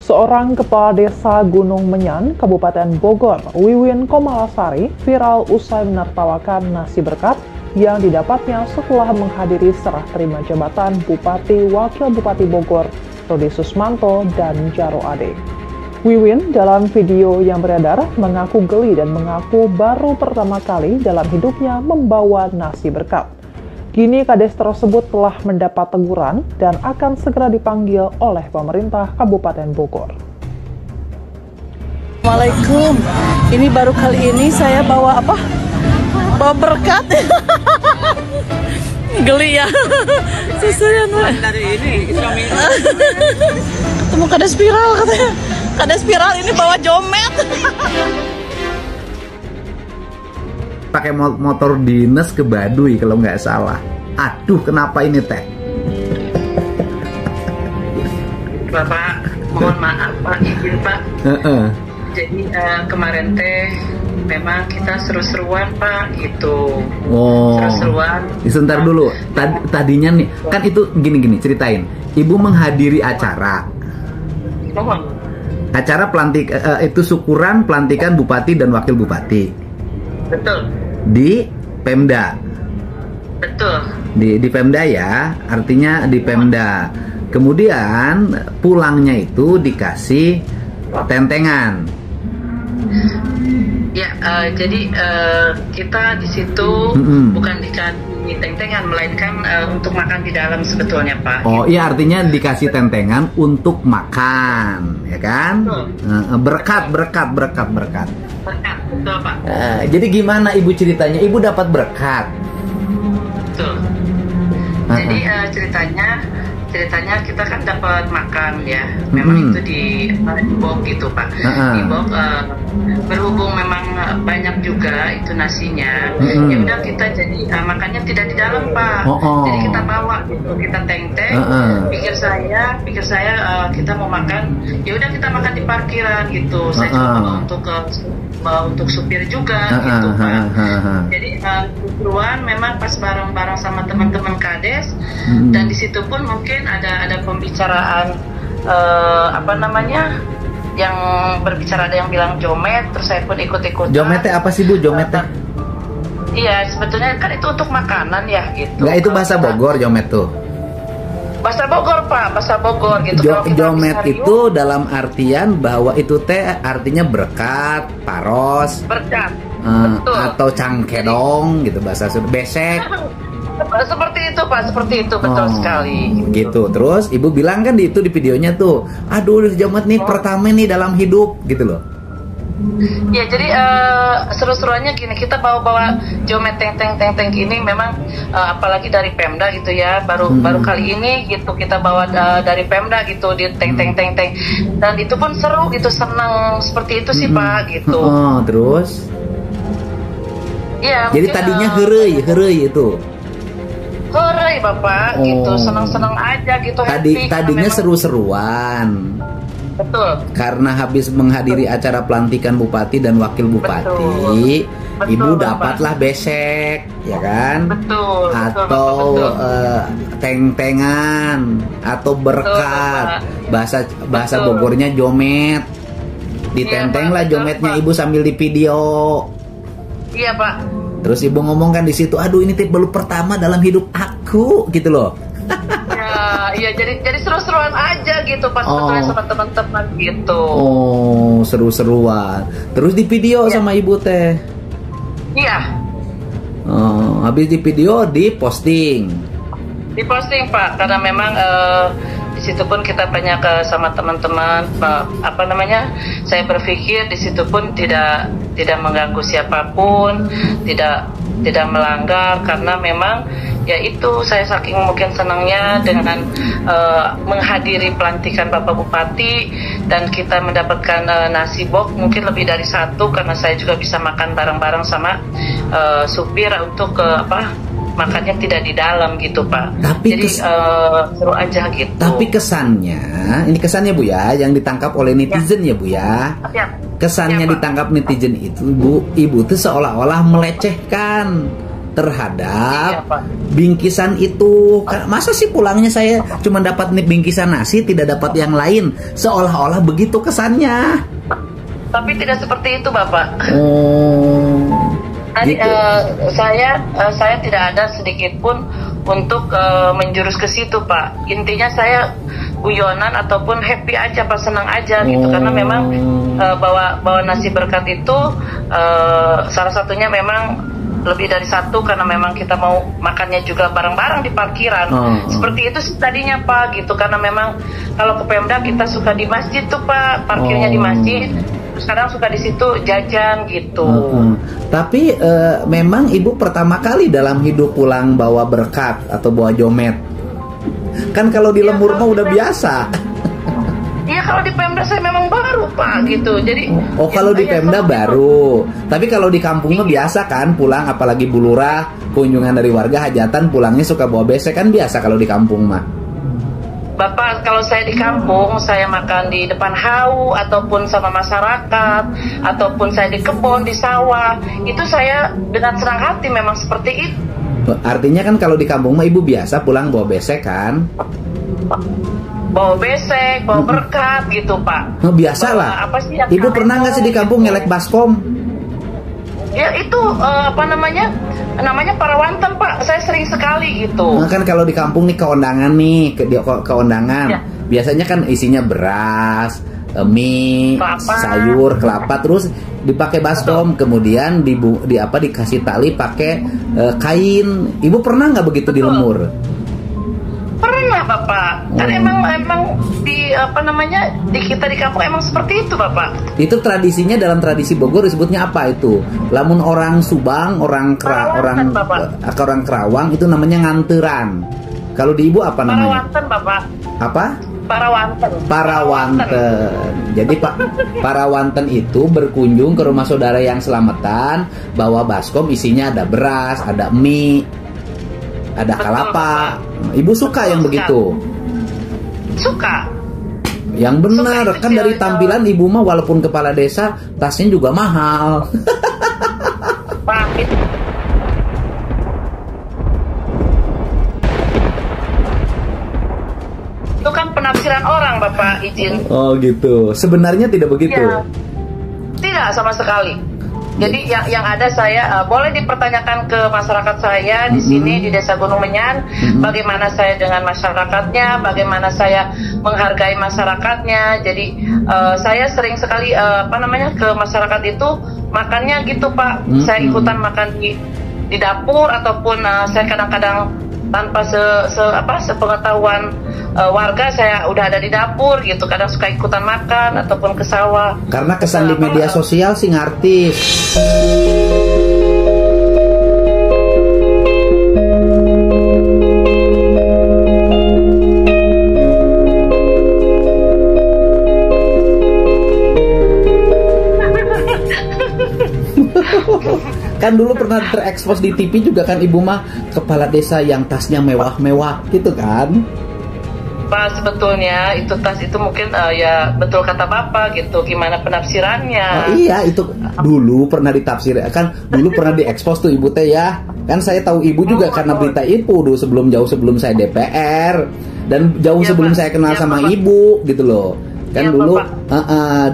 Seorang kepala desa Gunung Menyan, Kabupaten Bogor, Wiwin Komalasari, viral usai menertawakan nasi berkat yang didapatnya setelah menghadiri serah terima jabatan Bupati Wakil Bupati Bogor, Rudi Susmanto dan Jaro Ade. Wiwin dalam video yang beredar mengaku geli dan mengaku baru pertama kali dalam hidupnya membawa nasi berkat. Kini Kades tersebut telah mendapat teguran dan akan segera dipanggil oleh pemerintah Kabupaten Bogor. Assalamualaikum. Ini baru kali ini saya bawa apa? Bawa berkat. Geli ya. Susunya dari ini Islami. Ketemu Kades viral katanya. Kades viral ini bawa jomet. Pakai motor dinas ke Baduy kalau nggak salah. Aduh, kenapa ini teh? Bapak, mohon maaf Pak, izin Pak. Jadi kemarin teh memang kita seru-seruan Pak, gitu. Oh. Seru-seruan. Sebentar dulu. Tadinya nih, kan itu gini-gini ceritain. Ibu menghadiri acara. Mohon. Acara pelantik itu syukuran pelantikan bupati dan wakil bupati. Betul. Di Pemda. Betul. Di Pemda ya, artinya di Pemda. Kemudian pulangnya itu dikasih tentengan. Ya, jadi kita di situ bukan dikasih tentengan, melainkan untuk makan di dalam sebetulnya Pak. Oh iya, artinya dikasih tentengan untuk makan, ya kan? Berkat. Berkat, betul Pak. Jadi gimana Ibu ceritanya? Ibu dapat berkat. Betul. Jadi ceritanya kita kan dapat makan ya. Memang itu di Bog gitu Pak. Di Bog berhubung memang banyak juga itu nasinya. Ya udah kita jadi makannya tidak di dalam Pak. Jadi kita bawa gitu, kita teng-teng. Pikir saya kita mau makan. Ya udah kita makan di parkiran gitu. Saya juga bawa untuk supir juga gitu Pak. Jadi keseruan memang pas bareng-bareng sama teman-teman Kades dan di situ pun mungkin ada pembicaraan yang berbicara, ada yang bilang jomet, terus saya pun ikut-ikutan. Jometnya apa sih Bu, jometnya? Iya, sebetulnya kan itu untuk makanan ya gitu. Nggak, itu bahasa Bogor jomet tuh. Bahasa Bogor Pak, bahasa Bogor gitu. Jomet itu dalam artian bahwa itu teh artinya berkat, paros, berkat, atau cangkedong gitu bahasa Sunda, besek. Seperti itu Pak, seperti itu, betul sekali. Gitu. Terus Ibu bilang kan di videonya tuh, aduh jomet nih pertama nih dalam hidup gitu loh. Ya jadi seru-seruannya gini, kita bawa jomet teng ini memang apalagi dari Pemda gitu ya, baru kali ini gitu kita bawa dari Pemda gitu di teng dan itu pun seru gitu, senang seperti itu sih Pak gitu. Terus? Ya. Jadi tadinya herei itu. Hore Bapak gitu, senang-senang aja gitu. Tadinya seru-seruan. Betul. Karena habis menghadiri acara pelantikan bupati dan wakil bupati, betul, Ibu dapatlah besek, ya kan? Betul. Atau teng-tengan atau berkat. Bahasa Bogornya jomet. Ditenteng lah jometnya Ibu sambil di video. Iya Pak. Terus Ibu ngomong kan di situ, aduh ini baru pertama dalam hidup aku gitu loh. Iya, jadi seru-seruan aja gitu pas ketemu sama teman-teman gitu. Oh, seru-seruan. Terus di video sama Ibu teh. Iya. Habis di video diposting. Diposting Pak, karena memang di situ pun kita banyak sama teman-teman, saya berpikir di situ pun tidak mengganggu siapapun, tidak melanggar, karena memang ya itu saya saking mungkin senangnya dengan menghadiri pelantikan Bapak Bupati dan kita mendapatkan nasi box mungkin lebih dari satu, karena saya juga bisa makan bareng-bareng sama supir untuk makannya tidak di dalam gitu Pak. Jadi seru aja gitu. Tapi ini kesannya Bu ya, yang ditangkap oleh netizen ya Bu ya. Kesannya ditangkap netizen itu Ibu tuh seolah-olah melecehkan terhadap Iya, Pak. bingkisan itu. Masa sih pulangnya saya cuma dapat nih bingkisan nasi, tidak dapat yang lain? Seolah-olah begitu kesannya. Tapi tidak seperti itu, Bapak. Oh, Tadi gitu. saya tidak ada sedikit pun untuk menjurus ke situ, Pak. Intinya saya guyonan ataupun happy aja, Pak, senang aja gitu. Karena memang bawa nasi berkat itu salah satunya memang lebih dari satu, karena memang kita mau makannya juga bareng-bareng di parkiran. Seperti itu sih tadinya, Pak, gitu. Karena memang kalau ke Pemda kita suka di masjid tuh, Pak, parkirnya di masjid. Sekarang suka di situ jajan gitu. Tapi memang ibu pertama kali dalam hidup pulang bawa berkat atau bawa jomet. Kan kalau di Lemur mah udah biasa. Iya, kalau di Pemda saya memang baru, Pak, gitu. Jadi kalau di Pemda baru. Tapi kalau di kampung mah biasa kan pulang, apalagi bulurah, kunjungan dari warga, hajatan, pulangnya suka bawa besek kan biasa kalau di kampung mah. Bapak, kalau saya di kampung, saya makan di depan hau, ataupun sama masyarakat, ataupun saya di kebun, di sawah, itu saya dengan senang hati memang seperti itu. Artinya kan kalau di kampung mah ibu biasa pulang bawa besek kan? Bawa besek, bawa berkat gitu, Pak. Biasa lah. Apa sih yang Ibu pernah nggak sih di kampung ngelek baskom? Ya itu namanya parawanten, Pak. Saya sering sekali gitu. Nah, kan kalau di kampung nih keondangan nih, keondangan. Ya. Biasanya kan isinya beras, mie, Kelapa. sayur, kelapa, terus dipakai baskom, kemudian dikasih tali pakai kain. Ibu pernah nggak begitu di Lemur? Pernah, Bapak. Kan emang di kita di kampung emang seperti itu, Bapak. Itu tradisinya, dalam tradisi Bogor disebutnya apa itu? Lamun orang Subang, orang Kerawang itu namanya nganteran. Kalau di ibu apa namanya? Parawanten, Bapak. Apa? Parawanten. Jadi parawanten itu berkunjung ke rumah saudara yang selamatan, bawa baskom isinya ada beras, ada mie, ada kelapa. Ibu suka yang begitu? Suka. Yang benar, Suka, kan dari tampilan ibu mah walaupun kepala desa, tasnya juga mahal. Pak, itu kan penafsiran orang, Bapak, izin. Oh gitu. Sebenarnya tidak begitu. Ya, tidak sama sekali. Jadi yang ada saya boleh dipertanyakan ke masyarakat saya di sini di Desa Gunung Menyan, bagaimana saya dengan masyarakatnya, bagaimana saya menghargai masyarakatnya. Jadi saya sering sekali ke masyarakat itu makannya gitu, Pak. Saya ikutan makan di dapur, ataupun saya kadang-kadang tanpa sepengetahuan warga saya udah ada di dapur gitu. Kadang suka ikutan makan ataupun ke sawah. Karena kesan di media sosial sih ngartis. Kan dulu pernah terekspos di TV juga kan ibu mah kepala desa yang tasnya mewah-mewah gitu kan? Pak, sebetulnya itu tas itu mungkin ya betul kata Bapak gitu, gimana penafsirannya. Iya, itu dulu pernah ditafsir, kan dulu pernah diekspos tuh ibu teh ya. Kan saya tahu ibu juga karena berita itu dulu jauh sebelum saya DPR dan jauh sebelum saya kenal sama ibu gitu loh. Kan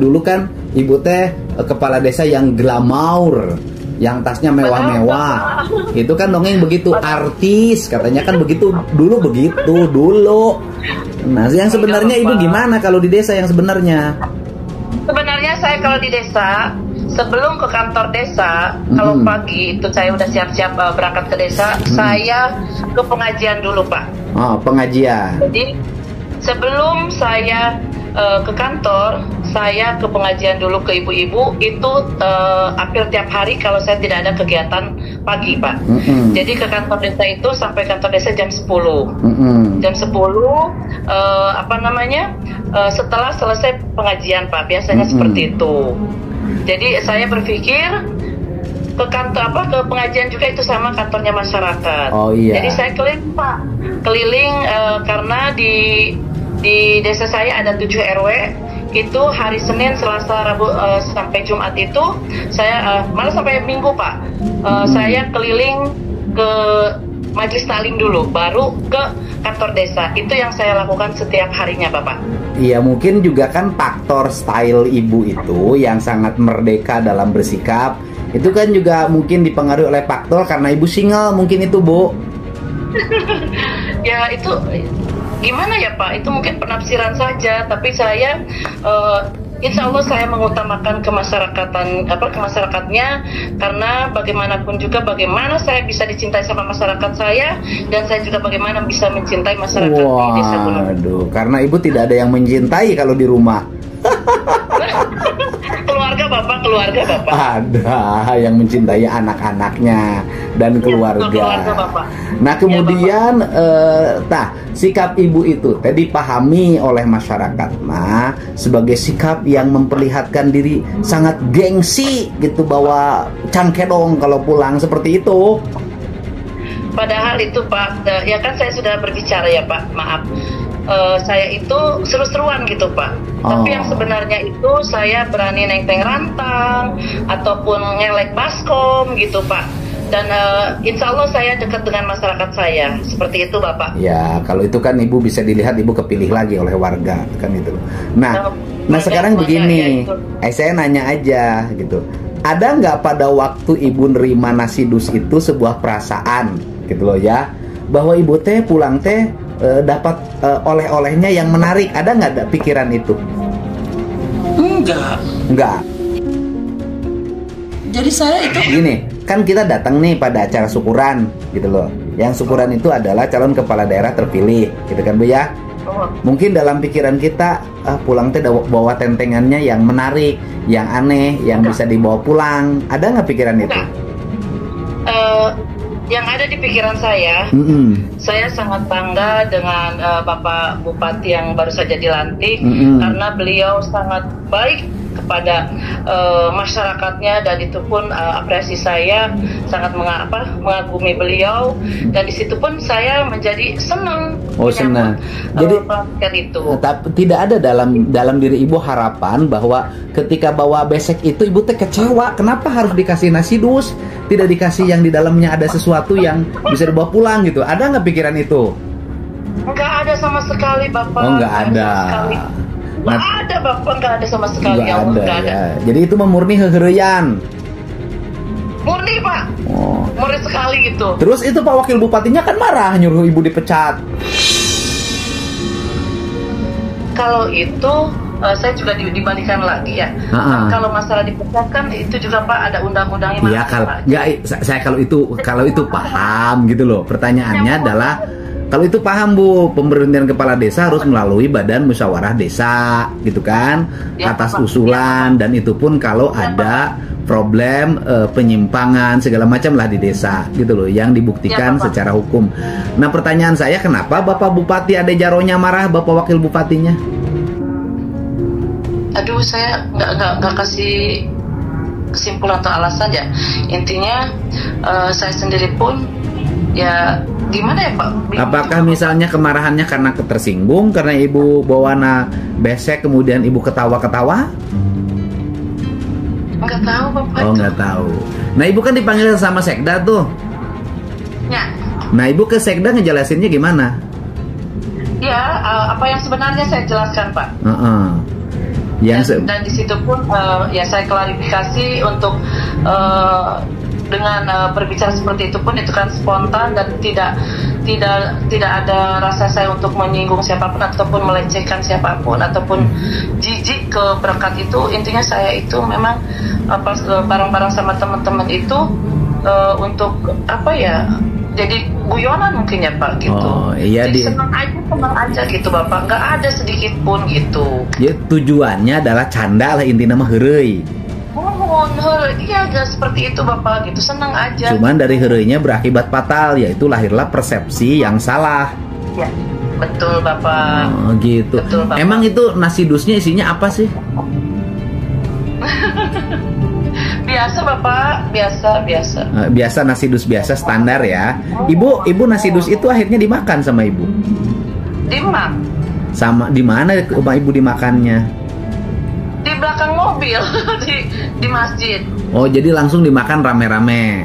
dulu kan ibu teh kepala desa yang glamour, yang tasnya mewah-mewah. Itu kan dongeng begitu, artis katanya kan begitu dulu. Nah, yang sebenarnya ibu gimana kalau di desa yang sebenarnya? Sebenarnya saya kalau di desa, sebelum ke kantor desa, kalau pagi itu saya udah siap-siap berangkat ke desa, saya ke pengajian dulu, Pak. Oh, pengajian. Jadi sebelum saya ke kantor, saya ke pengajian dulu ke ibu-ibu. Itu hampir tiap hari kalau saya tidak ada kegiatan pagi, Pak. Jadi ke kantor desa itu sampai kantor desa jam 10. Jam 10 setelah selesai pengajian, Pak. Biasanya seperti itu. Jadi saya berpikir ke kantor ke pengajian juga itu sama kantornya masyarakat. Oh iya. Jadi saya keliling, Pak. Keliling karena di desa saya ada 7 RW. Itu hari Senin, Selasa, Rabu sampai Jumat itu saya malah sampai Minggu, Pak. Saya keliling ke majelis taklim dulu, baru ke kantor desa. Itu yang saya lakukan setiap harinya, Bapak. Iya, mungkin juga kan faktor style ibu itu yang sangat merdeka dalam bersikap. Itu kan juga mungkin dipengaruhi oleh faktor karena ibu single, mungkin itu, Bu. Ya itu gimana ya, Pak? Itu mungkin penafsiran saja, tapi saya insya Allah saya mengutamakan kemasyarakatnya, karena bagaimanapun juga bagaimana saya bisa dicintai sama masyarakat saya, dan saya juga bagaimana bisa mencintai masyarakat di desa Gunung. Waduh, karena ibu tidak ada yang mencintai kalau di rumah. Keluarga Bapak. Ada yang mencintai anak-anaknya dan keluarga. Keluarga Bapak. Nah kemudian, sikap ibu itu tadi dipahami oleh masyarakat, sebagai sikap yang memperlihatkan diri sangat gengsi gitu, bawa cangkedong kalau pulang seperti itu. Padahal itu Pak, ya kan saya sudah berbicara ya Pak, maaf. Saya itu seru-seruan gitu Pak. Tapi yang sebenarnya itu saya berani nenteng rantang ataupun ngelek baskom gitu Pak. Dan insya Allah saya dekat dengan masyarakat saya. Seperti itu Bapak. Ya kalau itu kan ibu bisa dilihat ibu kepilih lagi oleh warga kan itu. Nah sekarang begini, saya nanya aja gitu. Ada nggak pada waktu ibu nerima nasi dus itu sebuah perasaan gitu loh ya, bahwa ibu teh pulang teh dapat oleh-olehnya yang menarik? Ada nggak pikiran itu? Enggak. Jadi saya itu gini, kan kita datang nih pada acara syukuran gitu loh. Yang syukuran itu adalah calon kepala daerah terpilih gitu kan Bu ya. Mungkin dalam pikiran kita pulang teh bawa tentengannya yang menarik, yang aneh, yang bisa dibawa pulang. Ada nggak pikiran itu? Yang ada di pikiran saya sangat bangga dengan Bapak Bupati yang baru saja dilantik, karena beliau sangat baik kepada masyarakatnya, dan itu pun apresiasi saya sangat mengagumi beliau, dan di situ pun saya menjadi senang. Senang. Jadi itu. Tidak ada dalam diri ibu harapan bahwa ketika bawa besek itu ibu teh kecewa, kenapa harus dikasih nasi dus, tidak dikasih yang di dalamnya ada sesuatu yang bisa dibawa pulang gitu? Ada nggak pikiran itu? Nggak ada sama sekali Bapak. Nggak ada. Nggak ada Bapak, nggak ada sama sekali. Nggak ada. Jadi itu memurni hehereyan. Murni Pak. Murni sekali gitu. Terus itu Pak Wakil Bupatinya kan marah nyuruh ibu dipecat. Kalau itu saya juga dibalikan lagi ya. Kalau masalah dipecat kan itu juga Pak ada undang-undangnya. Iya kalau itu paham gitu loh. Pertanyaannya adalah kalau itu paham Bu, pemberhentian kepala desa harus melalui badan musyawarah desa gitu kan, atas usulan, dan itu pun kalau ada problem penyimpangan segala macam lah di desa gitu loh, yang dibuktikan secara hukum. Nah pertanyaan saya, kenapa Bapak Bupati Ade Jaronya marah, Bapak Wakil Bupatinya? Aduh, saya nggak kasih kesimpulan atau alasan ya. Intinya saya sendiri pun ya gimana ya Pak? Apakah misalnya kemarahannya karena ketersinggung, karena ibu bawa besek kemudian ibu ketawa-ketawa? Nggak tahu Bapak. Nggak tahu. Nah ibu kan dipanggil sama Sekda tuh. Ya. Nah ibu ke Sekda ngejelasinnya gimana? Ya, apa yang sebenarnya saya jelaskan Pak. Dan di situ pun ya saya klarifikasi untuk dengan berbicara seperti itu pun itu kan spontan dan tidak ada rasa saya untuk menyinggung siapapun ataupun melecehkan siapapun ataupun jijik ke berkat itu. Intinya saya itu memang bareng-bareng sama teman-teman itu untuk jadi guyonan mungkin ya Pak gitu. Jadi senang aja gitu Bapak, nggak ada sedikit pun gitu. Ya tujuannya adalah canda lah, intinya mah heureuy. Iya, seperti itu Bapak gitu, senang aja. Cuman dari heureuy-nya berakibat fatal, yaitu lahirlah persepsi yang salah. Ya, betul Bapak. Gitu. Betul, Bapak. Emang itu nasi dusnya isinya apa sih? Biasa Bapak, biasa. Biasa nasi dus biasa standar ya. Ibu nasi dus itu akhirnya dimakan sama ibu? Sama di mana rumah ibu dimakannya? Di belakang mobil di masjid. Oh, jadi langsung dimakan rame-rame.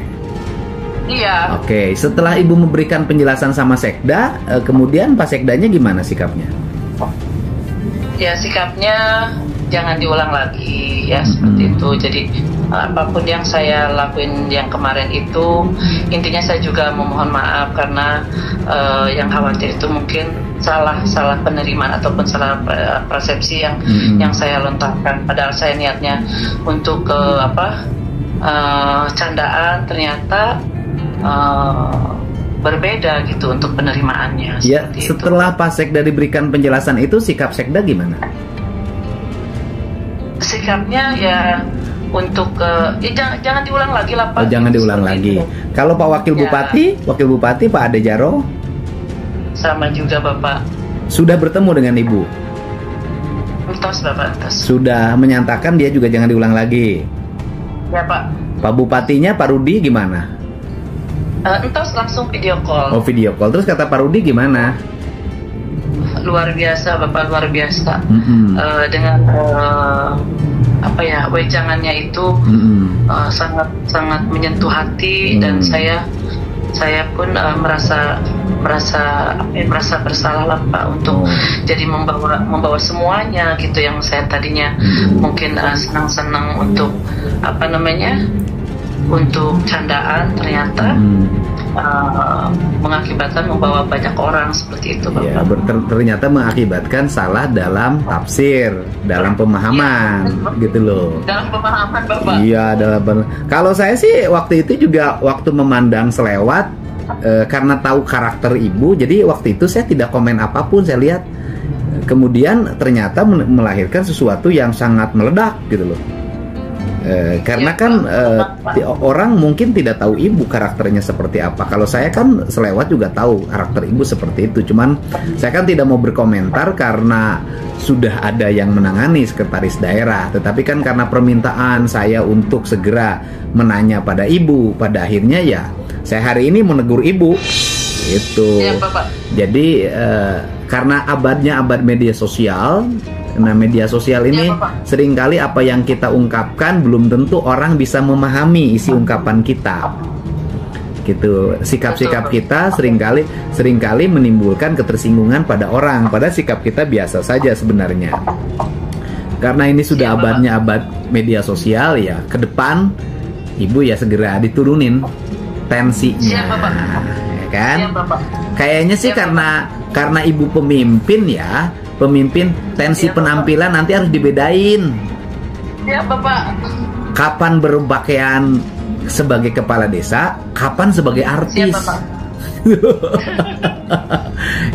Iya. Oke, setelah Ibu memberikan penjelasan sama Sekda, kemudian Pak Sekdanya gimana sikapnya? Ya sikapnya jangan diulang lagi ya seperti itu. Jadi apapun yang saya lakuin yang kemarin itu, intinya saya juga memohon maaf karena yang khawatir itu mungkin salah penerimaan ataupun salah persepsi yang saya lontarkan. Padahal saya niatnya untuk candaan, ternyata berbeda gitu untuk penerimaannya. Ya, setelah Pak Sekda diberikan penjelasan itu, sikap Sekda gimana? Sikapnya ya untuk jangan diulang lagi lah Pak. Oh, jangan diulang lagi. Kalau Pak Wakil Bupati Pak Ade Jaro sama juga Bapak. Sudah bertemu dengan Ibu? Entos Bapak, entos. Sudah menyatakan dia juga jangan diulang lagi. Ya Pak. Pak Bupatinya Pak Rudi gimana? Entos langsung video call. Oh, video call. Terus kata Pak Rudi gimana? Luar biasa Bapak, luar biasa. Dengan wejangannya itu sangat menyentuh hati dan saya pun merasa bersalah lah Pak untuk jadi membawa semuanya gitu yang saya tadinya mungkin senang-senang untuk untuk candaan, ternyata mengakibatkan membawa banyak orang seperti itu Bapak. Ya, ternyata mengakibatkan salah dalam tafsir, dalam pemahaman, gitu loh. Dalam pemahaman Bapak. Iya, kalau saya sih waktu itu juga waktu memandang selewat, karena tahu karakter Ibu, jadi waktu itu saya tidak komen apapun. Saya lihat, kemudian ternyata melahirkan sesuatu yang sangat meledak, gitu loh. Karena kan orang mungkin tidak tahu Ibu karakternya seperti apa. Kalau saya kan selewat juga tahu karakter Ibu seperti itu. Cuman saya kan tidak mau berkomentar karena sudah ada yang menangani sekretaris daerah. Tetapi kan karena permintaan saya untuk segera menanya pada Ibu, pada akhirnya ya saya hari ini menegur Ibu. Itu. Ya, Bapak. Jadi karena abad media sosial. Nah, media sosial ini seringkali apa yang kita ungkapkan belum tentu orang bisa memahami isi ungkapan kita. Gitu. Sikap-sikap kita seringkali menimbulkan ketersinggungan pada orang. Padahal sikap kita biasa saja sebenarnya. Karena ini sudah abad media sosial ya, ke depan Ibu ya segera diturunin tensinya. Ya kan? Kayaknya sih karena Ibu pemimpin ya. Pemimpin, tensi penampilan nanti harus dibedain. Ya Bapak. Kapan berpakaian sebagai kepala desa, kapan sebagai artis. Bapak.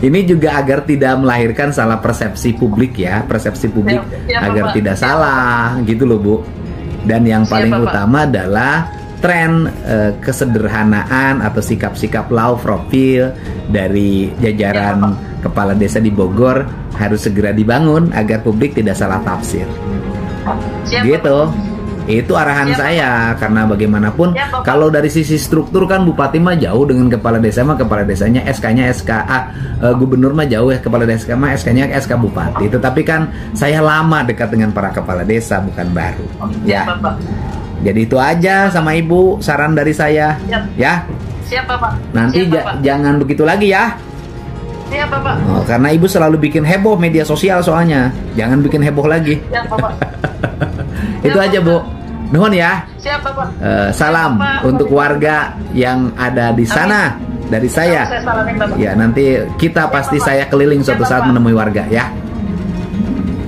Ini juga agar tidak melahirkan salah persepsi publik ya, persepsi publik agar tidak salah gitu loh Bu. Dan yang paling utama adalah tren kesederhanaan atau sikap-sikap low profile dari jajaran kepala desa di Bogor harus segera dibangun agar publik tidak salah tafsir. Gitu. Itu arahan saya karena bagaimanapun kalau dari sisi struktur kan Bupati mah jauh dengan kepala desa mah kepala desanya SK-nya SKA, gubernur mah jauh ya kepala desa mah SK-nya SK Bupati. Tetapi kan saya lama dekat dengan para kepala desa bukan baru. Ya. Jadi itu aja sama Ibu saran dari saya. Ya. Siap Bapak. Nanti jangan begitu lagi ya. Siap Bapak. Oh, karena Ibu selalu bikin heboh media sosial soalnya. Jangan bikin heboh lagi. Siap Bapak. Itu aja Bu. Nuhun ya. Siap Bapak. Salam Bapak. untuk warga yang ada di sana dari saya. Saya salamin Bapak. Ya nanti kita pasti saya keliling suatu saat menemui warga ya.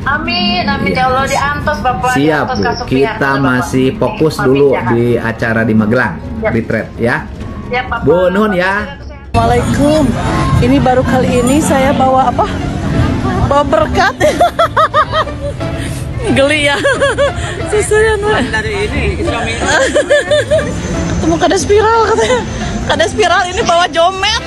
Amin, ya Allah diantos Bapak. Siap Bu. Kita masih fokus dulu di acara di Magelang, retreat ya. Siap Bapak. Bu Nuhun ya. Assalamualaikum. Ini baru kali ini saya bawa apa? Bawa berkat. Geli ya. Susunya dari ini ketemu kades spiral katanya. Kades spiral ini bawa jomet.